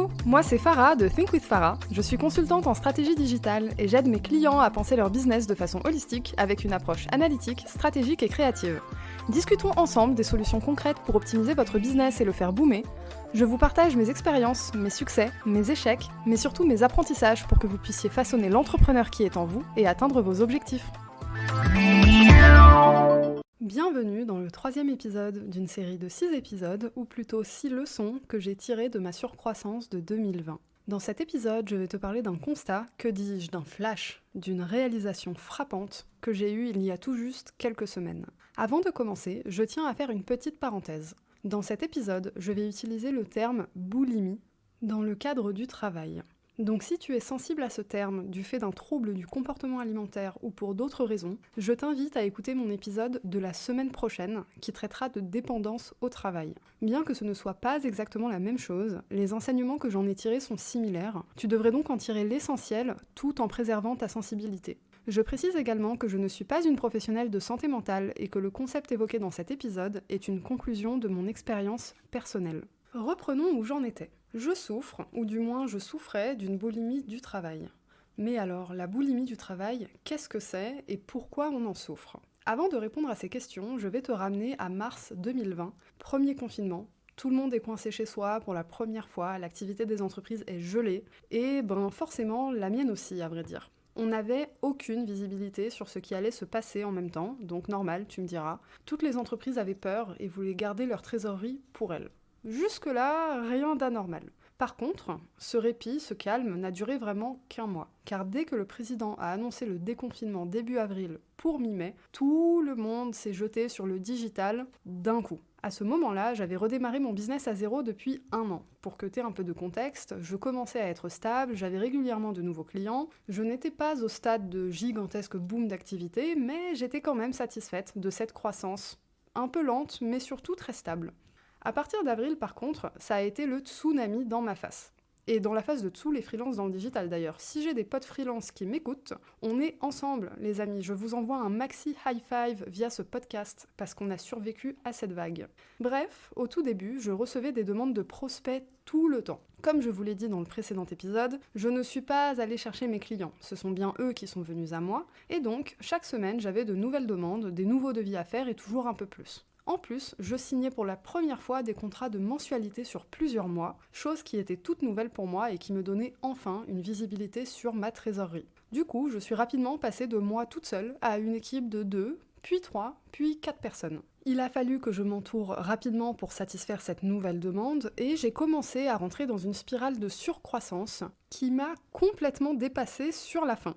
Coucou, moi c'est Farah de Think with Farah. Je suis consultante en stratégie digitale et j'aide mes clients à penser leur business de façon holistique avec une approche analytique, stratégique et créative. Discutons ensemble des solutions concrètes pour optimiser votre business et le faire boomer. Je vous partage mes expériences, mes succès, mes échecs, mais surtout mes apprentissages pour que vous puissiez façonner l'entrepreneur qui est en vous et atteindre vos objectifs. Bienvenue dans le 3e épisode d'une série de 6 épisodes, ou plutôt 6 leçons que j'ai tirées de ma surcroissance de 2020. Dans cet épisode, je vais te parler d'un constat, que dis-je, d'un flash, d'une réalisation frappante que j'ai eue il y a tout juste quelques semaines. Avant de commencer, je tiens à faire une petite parenthèse. Dans cet épisode, je vais utiliser le terme boulimie dans le cadre du travail. Donc si tu es sensible à ce terme du fait d'un trouble du comportement alimentaire ou pour d'autres raisons, je t'invite à écouter mon épisode de la semaine prochaine qui traitera de dépendance au travail. Bien que ce ne soit pas exactement la même chose, les enseignements que j'en ai tirés sont similaires. Tu devrais donc en tirer l'essentiel tout en préservant ta sensibilité. Je précise également que je ne suis pas une professionnelle de santé mentale et que le concept évoqué dans cet épisode est une conclusion de mon expérience personnelle. Reprenons où j'en étais. Je souffre, ou du moins je souffrais, d'une boulimie du travail. Mais alors, la boulimie du travail, qu'est-ce que c'est et pourquoi on en souffre ? Avant de répondre à ces questions, je vais te ramener à mars 2020, premier confinement. Tout le monde est coincé chez soi pour la première fois, l'activité des entreprises est gelée, et forcément la mienne aussi à vrai dire. On n'avait aucune visibilité sur ce qui allait se passer en même temps, donc normal, tu me diras. Toutes les entreprises avaient peur et voulaient garder leur trésorerie pour elles. Jusque-là, rien d'anormal. Par contre, ce répit, ce calme, n'a duré vraiment qu'un mois. Car dès que le président a annoncé le déconfinement début avril pour mi-mai, tout le monde s'est jeté sur le digital d'un coup. À ce moment-là, j'avais redémarré mon business à zéro depuis 1 an. Pour que tu aies un peu de contexte, je commençais à être stable, j'avais régulièrement de nouveaux clients, je n'étais pas au stade de gigantesque boom d'activité, mais j'étais quand même satisfaite de cette croissance. Un peu lente, mais surtout très stable. À partir d'avril, par contre, ça a été le tsunami dans ma face. Et dans la face de tous les freelances dans le digital d'ailleurs. Si j'ai des potes freelance qui m'écoutent, on est ensemble, les amis. Je vous envoie un maxi high five via ce podcast parce qu'on a survécu à cette vague. Bref, au tout début, je recevais des demandes de prospects tout le temps. Comme je vous l'ai dit dans le précédent épisode, je ne suis pas allée chercher mes clients. Ce sont bien eux qui sont venus à moi. Et donc, chaque semaine, j'avais de nouvelles demandes, des nouveaux devis à faire et toujours un peu plus. En plus, je signais pour la première fois des contrats de mensualité sur plusieurs mois, chose qui était toute nouvelle pour moi et qui me donnait enfin une visibilité sur ma trésorerie. Du coup, je suis rapidement passée de moi toute seule à une équipe de 2, puis 3, puis 4 personnes. Il a fallu que je m'entoure rapidement pour satisfaire cette nouvelle demande et j'ai commencé à rentrer dans une spirale de surcroissance qui m'a complètement dépassée sur la fin.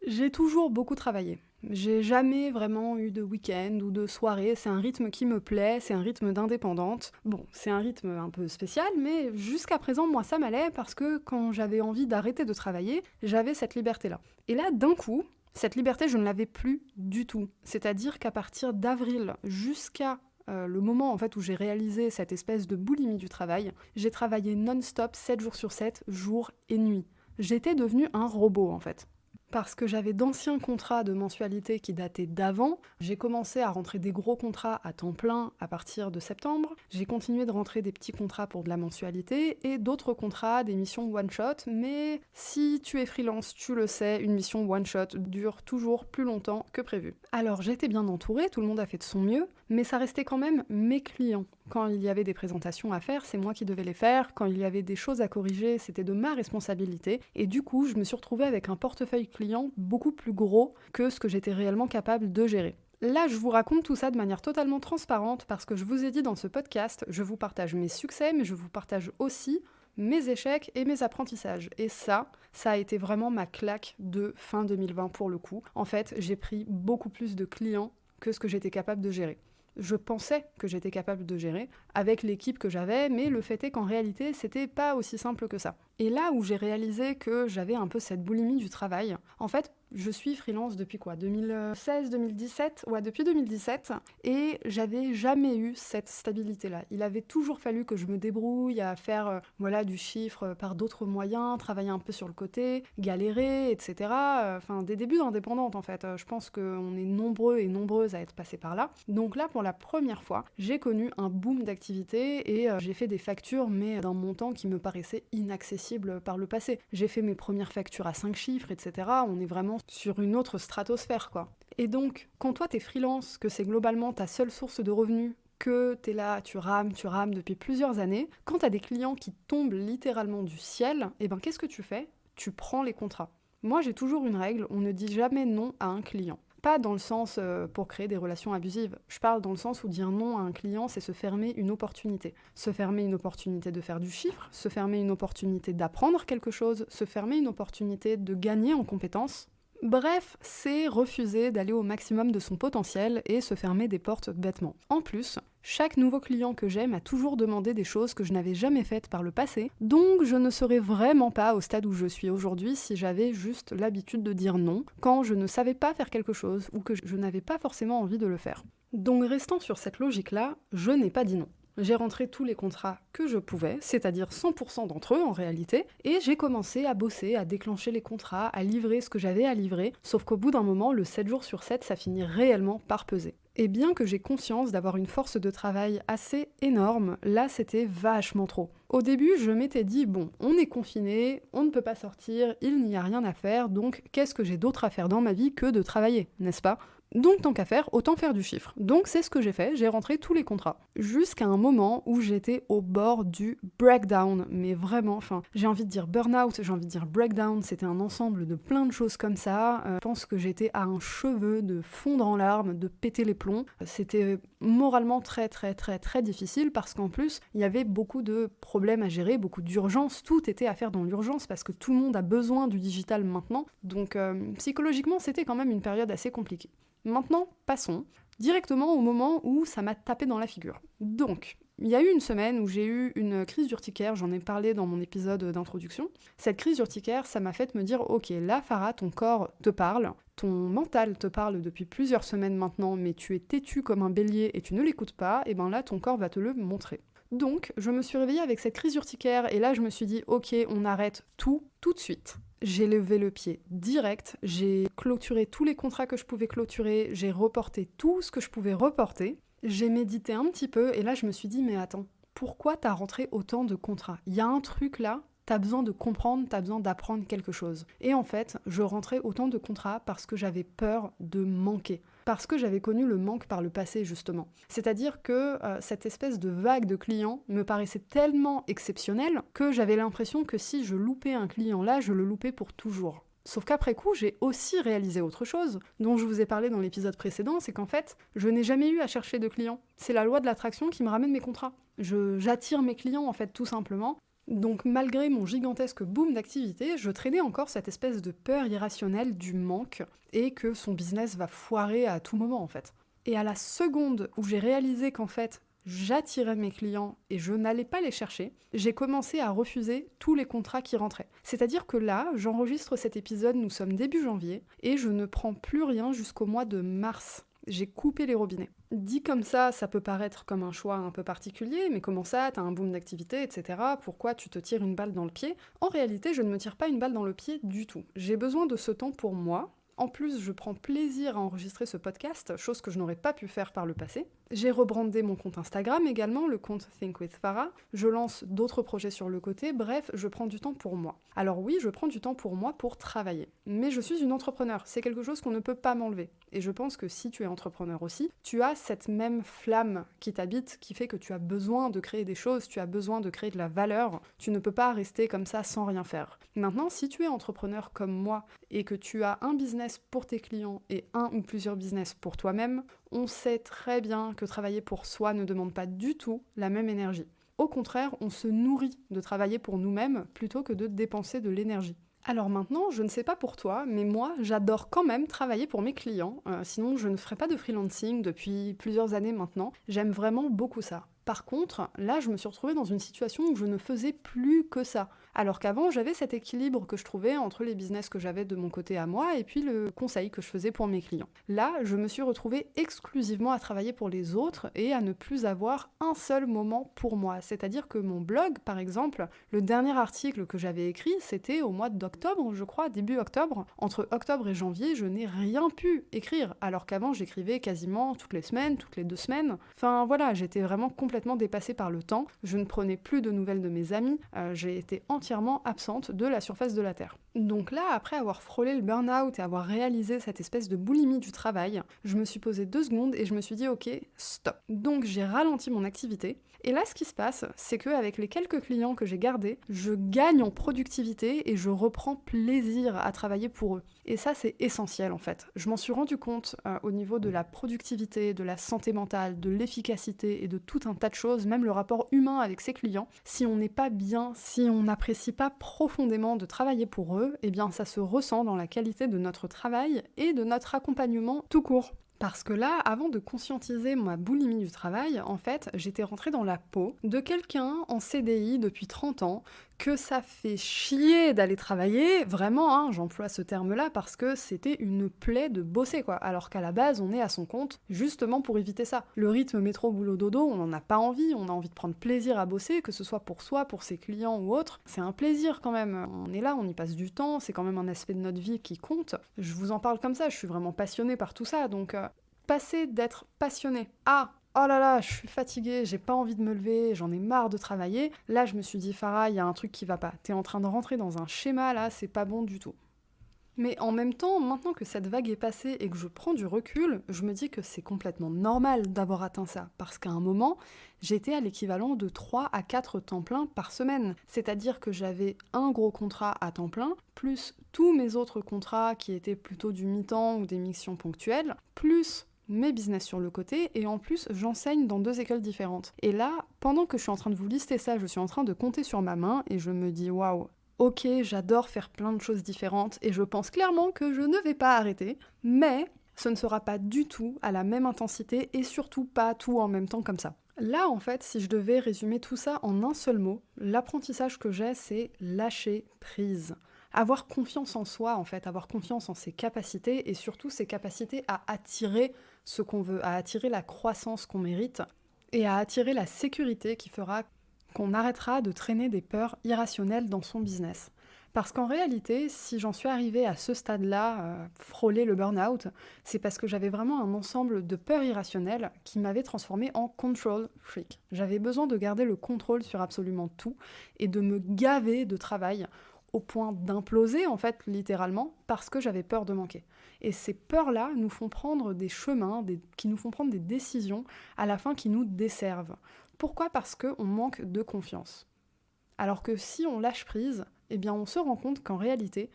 J'ai toujours beaucoup travaillé. J'ai jamais vraiment eu de week-end ou de soirée, c'est un rythme qui me plaît, c'est un rythme d'indépendante. Bon, c'est un rythme un peu spécial, mais jusqu'à présent, moi, ça m'allait parce que quand j'avais envie d'arrêter de travailler, j'avais cette liberté-là. Et là, d'un coup, cette liberté, je ne l'avais plus du tout. C'est-à-dire qu'à partir d'avril jusqu'à le moment en fait où j'ai réalisé cette espèce de boulimie du travail, j'ai travaillé non-stop 7 jours sur 7, jour et nuit. J'étais devenue un robot en fait. Parce que j'avais d'anciens contrats de mensualité qui dataient d'avant, j'ai commencé à rentrer des gros contrats à temps plein à partir de septembre, j'ai continué de rentrer des petits contrats pour de la mensualité et d'autres contrats, des missions one-shot, mais si tu es freelance, tu le sais, une mission one-shot dure toujours plus longtemps que prévu. Alors j'étais bien entourée, tout le monde a fait de son mieux, mais ça restait quand même mes clients. Quand il y avait des présentations à faire, c'est moi qui devais les faire. Quand il y avait des choses à corriger, c'était de ma responsabilité. Et du coup, je me suis retrouvée avec un portefeuille client beaucoup plus gros que ce que j'étais réellement capable de gérer. Là, je vous raconte tout ça de manière totalement transparente parce que je vous ai dit dans ce podcast, je vous partage mes succès, mais je vous partage aussi mes échecs et mes apprentissages. Et ça a été vraiment ma claque de fin 2020 pour le coup. En fait, j'ai pris beaucoup plus de clients que ce que j'étais capable de gérer. Je pensais que j'étais capable de gérer avec l'équipe que j'avais, mais le fait est qu'en réalité, c'était pas aussi simple que ça. Et là où j'ai réalisé que j'avais un peu cette boulimie du travail, en fait, je suis freelance depuis quoi 2016, 2017 Ouais, depuis 2017. Et j'avais jamais eu cette stabilité-là. Il avait toujours fallu que je me débrouille à faire du chiffre par d'autres moyens, travailler un peu sur le côté, galérer, etc. Enfin, des débuts d'indépendante en fait. Je pense qu'on est nombreux et nombreuses à être passés par là. Donc là, pour la première fois, j'ai connu un boom d'activité et j'ai fait des factures, mais d'un montant qui me paraissait inaccessible par le passé. J'ai fait mes premières factures à 5 chiffres, etc. On est vraiment sur une autre stratosphère, quoi. Et donc, quand toi t'es freelance, que c'est globalement ta seule source de revenus, que t'es là, tu rames depuis plusieurs années, quand t'as des clients qui tombent littéralement du ciel, eh ben qu'est-ce que tu fais ? Tu prends les contrats. Moi j'ai toujours une règle, on ne dit jamais non à un client. Pas dans le sens pour créer des relations abusives, je parle dans le sens où dire non à un client, c'est se fermer une opportunité. Se fermer une opportunité de faire du chiffre, se fermer une opportunité d'apprendre quelque chose, se fermer une opportunité de gagner en compétences. Bref, c'est refuser d'aller au maximum de son potentiel et se fermer des portes bêtement. En plus, chaque nouveau client que j'ai m'a toujours demandé des choses que je n'avais jamais faites par le passé, donc je ne serais vraiment pas au stade où je suis aujourd'hui si j'avais juste l'habitude de dire non quand je ne savais pas faire quelque chose ou que je n'avais pas forcément envie de le faire. Donc restant sur cette logique-là, je n'ai pas dit non. J'ai rentré tous les contrats que je pouvais, c'est-à-dire 100% d'entre eux en réalité, et j'ai commencé à bosser, à déclencher les contrats, à livrer ce que j'avais à livrer, sauf qu'au bout d'un moment, le 7 jours sur 7, ça finit réellement par peser. Et bien que j'ai conscience d'avoir une force de travail assez énorme, là c'était vachement trop. Au début, je m'étais dit, bon, on est confiné, on ne peut pas sortir, il n'y a rien à faire, donc qu'est-ce que j'ai d'autre à faire dans ma vie que de travailler, n'est-ce pas ? Donc tant qu'à faire, autant faire du chiffre. Donc c'est ce que j'ai fait, j'ai rentré tous les contrats. Jusqu'à un moment où j'étais au bord du breakdown, mais vraiment, j'ai envie de dire burn-out, j'ai envie de dire breakdown, c'était un ensemble de plein de choses comme ça. Je pense que j'étais à un cheveu de fondre en larmes, de péter les plombs. C'était moralement très très très très difficile parce qu'en plus, il y avait beaucoup de problèmes à gérer, beaucoup d'urgences, tout était à faire dans l'urgence parce que tout le monde a besoin du digital maintenant. Donc psychologiquement, c'était quand même une période assez compliquée. Maintenant, passons directement au moment où ça m'a tapé dans la figure. Donc, il y a eu une semaine où j'ai eu une crise urticaire, j'en ai parlé dans mon épisode d'introduction. Cette crise urticaire, ça m'a fait me dire, ok, là Farah, ton corps te parle, ton mental te parle depuis plusieurs semaines maintenant, mais tu es têtu comme un bélier et tu ne l'écoutes pas, et ben là ton corps va te le montrer. Donc, je me suis réveillée avec cette crise urticaire, et là je me suis dit, ok, on arrête tout de suite. J'ai levé le pied direct, j'ai clôturé tous les contrats que je pouvais clôturer, j'ai reporté tout ce que je pouvais reporter, j'ai médité un petit peu et là je me suis dit mais attends, pourquoi t'as rentré autant de contrats ? Il y a un truc là, t'as besoin de comprendre, t'as besoin d'apprendre quelque chose. Et en fait, je rentrais autant de contrats parce que j'avais peur de manquer. Parce que j'avais connu le manque par le passé, justement. C'est-à-dire que cette espèce de vague de clients me paraissait tellement exceptionnelle que j'avais l'impression que si je loupais un client là, je le loupais pour toujours. Sauf qu'après coup, j'ai aussi réalisé autre chose, dont je vous ai parlé dans l'épisode précédent, c'est qu'en fait, je n'ai jamais eu à chercher de clients. C'est la loi de l'attraction qui me ramène mes contrats. J'attire mes clients, en fait, tout simplement. Donc malgré mon gigantesque boom d'activité, je traînais encore cette espèce de peur irrationnelle du manque et que son business va foirer à tout moment en fait. Et à la seconde où j'ai réalisé qu'en fait j'attirais mes clients et je n'allais pas les chercher, j'ai commencé à refuser tous les contrats qui rentraient. C'est-à-dire que là, j'enregistre cet épisode, nous sommes début janvier, et je ne prends plus rien jusqu'au mois de mars. J'ai coupé les robinets. Dit comme ça peut paraître comme un choix un peu particulier, mais comment ça, t'as un boom d'activité, etc. Pourquoi tu te tires une balle dans le pied ? En réalité, je ne me tire pas une balle dans le pied du tout. J'ai besoin de ce temps pour moi. En plus, je prends plaisir à enregistrer ce podcast, chose que je n'aurais pas pu faire par le passé. J'ai rebrandé mon compte Instagram également, le compte Think with Farah. Je lance d'autres projets sur le côté, bref, je prends du temps pour moi. Alors oui, je prends du temps pour moi pour travailler. Mais je suis une entrepreneur, c'est quelque chose qu'on ne peut pas m'enlever. Et je pense que si tu es entrepreneur aussi, tu as cette même flamme qui t'habite, qui fait que tu as besoin de créer des choses, tu as besoin de créer de la valeur. Tu ne peux pas rester comme ça sans rien faire. Maintenant, si tu es entrepreneur comme moi et que tu as un business pour tes clients et un ou plusieurs business pour toi-même, on sait très bien que travailler pour soi ne demande pas du tout la même énergie. Au contraire, on se nourrit de travailler pour nous-mêmes plutôt que de dépenser de l'énergie. Alors maintenant, je ne sais pas pour toi, mais moi, j'adore quand même travailler pour mes clients. Sinon, je ne ferais pas de freelancing depuis plusieurs années maintenant. J'aime vraiment beaucoup ça. Par contre, là, je me suis retrouvée dans une situation où je ne faisais plus que ça. Alors qu'avant, j'avais cet équilibre que je trouvais entre les business que j'avais de mon côté à moi et puis le conseil que je faisais pour mes clients. Là, je me suis retrouvée exclusivement à travailler pour les autres et à ne plus avoir un seul moment pour moi. C'est-à-dire que mon blog, par exemple, le dernier article que j'avais écrit, c'était au mois d'octobre, je crois, début octobre. Entre octobre et janvier, je n'ai rien pu écrire, alors qu'avant, j'écrivais quasiment toutes les semaines, toutes les 2 semaines. Enfin voilà, j'étais vraiment complètement dépassée par le temps. Je ne prenais plus de nouvelles de mes amis. J'ai été entièrement absente de la surface de la Terre. Donc là, après avoir frôlé le burn-out et avoir réalisé cette espèce de boulimie du travail, je me suis posée 2 secondes et je me suis dit ok, stop. Donc j'ai ralenti mon activité. Et là, ce qui se passe, c'est qu'avec les quelques clients que j'ai gardés, je gagne en productivité et je reprends plaisir à travailler pour eux. Et ça, c'est essentiel en fait. Je m'en suis rendu compte au niveau de la productivité, de la santé mentale, de l'efficacité et de tout un tas de choses, même le rapport humain avec ses clients. Si on n'est pas bien, si on n'apprécie pas profondément de travailler pour eux, eh bien ça se ressent dans la qualité de notre travail et de notre accompagnement tout court. Parce que là, avant de conscientiser ma boulimie du travail, en fait, j'étais rentrée dans la peau de quelqu'un en CDI depuis 30 ans, que ça fait chier d'aller travailler, vraiment, hein, j'emploie ce terme-là parce que c'était une plaie de bosser, quoi. Alors qu'à la base, on est à son compte justement pour éviter ça. Le rythme métro-boulot-dodo, on n'en a pas envie, on a envie de prendre plaisir à bosser, que ce soit pour soi, pour ses clients ou autre. C'est un plaisir quand même. On est là, on y passe du temps, c'est quand même un aspect de notre vie qui compte. Je vous en parle comme ça, je suis vraiment passionnée par tout ça, donc passer d'être passionné à oh là là, je suis fatiguée, j'ai pas envie de me lever, j'en ai marre de travailler. Là, je me suis dit, Farah, il y a un truc qui va pas. T'es en train de rentrer dans un schéma, là, c'est pas bon du tout. Mais en même temps, maintenant que cette vague est passée et que je prends du recul, je me dis que c'est complètement normal d'avoir atteint ça. Parce qu'à un moment, j'étais à l'équivalent de 3 à 4 temps plein par semaine. C'est-à-dire que j'avais un gros contrat à temps plein, plus tous mes autres contrats qui étaient plutôt du mi-temps ou des missions ponctuelles, plus mes business sur le côté, et en plus j'enseigne dans 2 écoles différentes. Et là, pendant que je suis en train de vous lister ça, je suis en train de compter sur ma main et je me dis waouh, ok, j'adore faire plein de choses différentes et je pense clairement que je ne vais pas arrêter, mais ce ne sera pas du tout à la même intensité et surtout pas tout en même temps comme ça. Là, en fait, si je devais résumer tout ça en un seul mot, l'apprentissage que j'ai, c'est lâcher prise. Avoir confiance en soi, en fait, avoir confiance en ses capacités et surtout ses capacités à attirer ce qu'on veut, à attirer la croissance qu'on mérite et à attirer la sécurité qui fera qu'on arrêtera de traîner des peurs irrationnelles dans son business. Parce qu'en réalité, si j'en suis arrivée à ce stade-là, frôler le burn-out, c'est parce que j'avais vraiment un ensemble de peurs irrationnelles qui m'avaient transformée en control freak. J'avais besoin de garder le contrôle sur absolument tout et de me gaver de travail au point d'imploser, en fait, littéralement, parce que j'avais peur de manquer. Et ces peurs-là nous font prendre des chemins, qui nous font prendre des décisions, à la fin, qui nous desservent. Pourquoi ? Parce qu'on manque de confiance. Alors que si on lâche prise, eh bien on se rend compte qu'en réalité,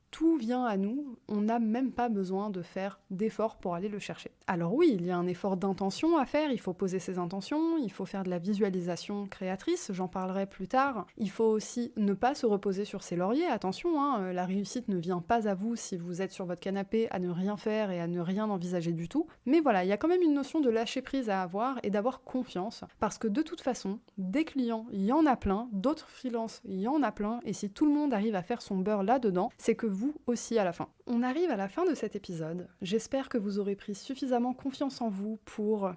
tout vient à nous, on n'a même pas besoin de faire d'efforts pour aller le chercher. Alors oui, il y a un effort d'intention à faire, il faut poser ses intentions, il faut faire de la visualisation créatrice, j'en parlerai plus tard. Il faut aussi ne pas se reposer sur ses lauriers, attention, la réussite ne vient pas à vous si vous êtes sur votre canapé à ne rien faire et à ne rien envisager du tout. Mais voilà, il y a quand même une notion de lâcher prise à avoir et d'avoir confiance, parce que de toute façon, des clients, il y en a plein, d'autres freelances, il y en a plein, et si tout le monde arrive à faire son beurre là-dedans, c'est que vous aussi à la fin. On arrive à la fin de cet épisode. J'espère que vous aurez pris suffisamment confiance en vous pour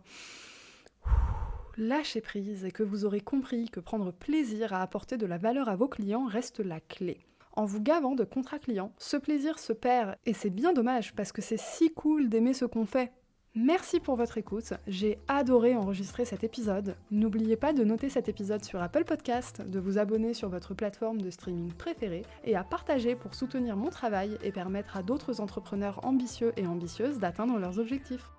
lâcher prise et que vous aurez compris que prendre plaisir à apporter de la valeur à vos clients reste la clé. En vous gavant de contrats clients, ce plaisir se perd et c'est bien dommage parce que c'est si cool d'aimer ce qu'on fait. Merci pour votre écoute, j'ai adoré enregistrer cet épisode. N'oubliez pas de noter cet épisode sur Apple Podcast, de vous abonner sur votre plateforme de streaming préférée et à partager pour soutenir mon travail et permettre à d'autres entrepreneurs ambitieux et ambitieuses d'atteindre leurs objectifs.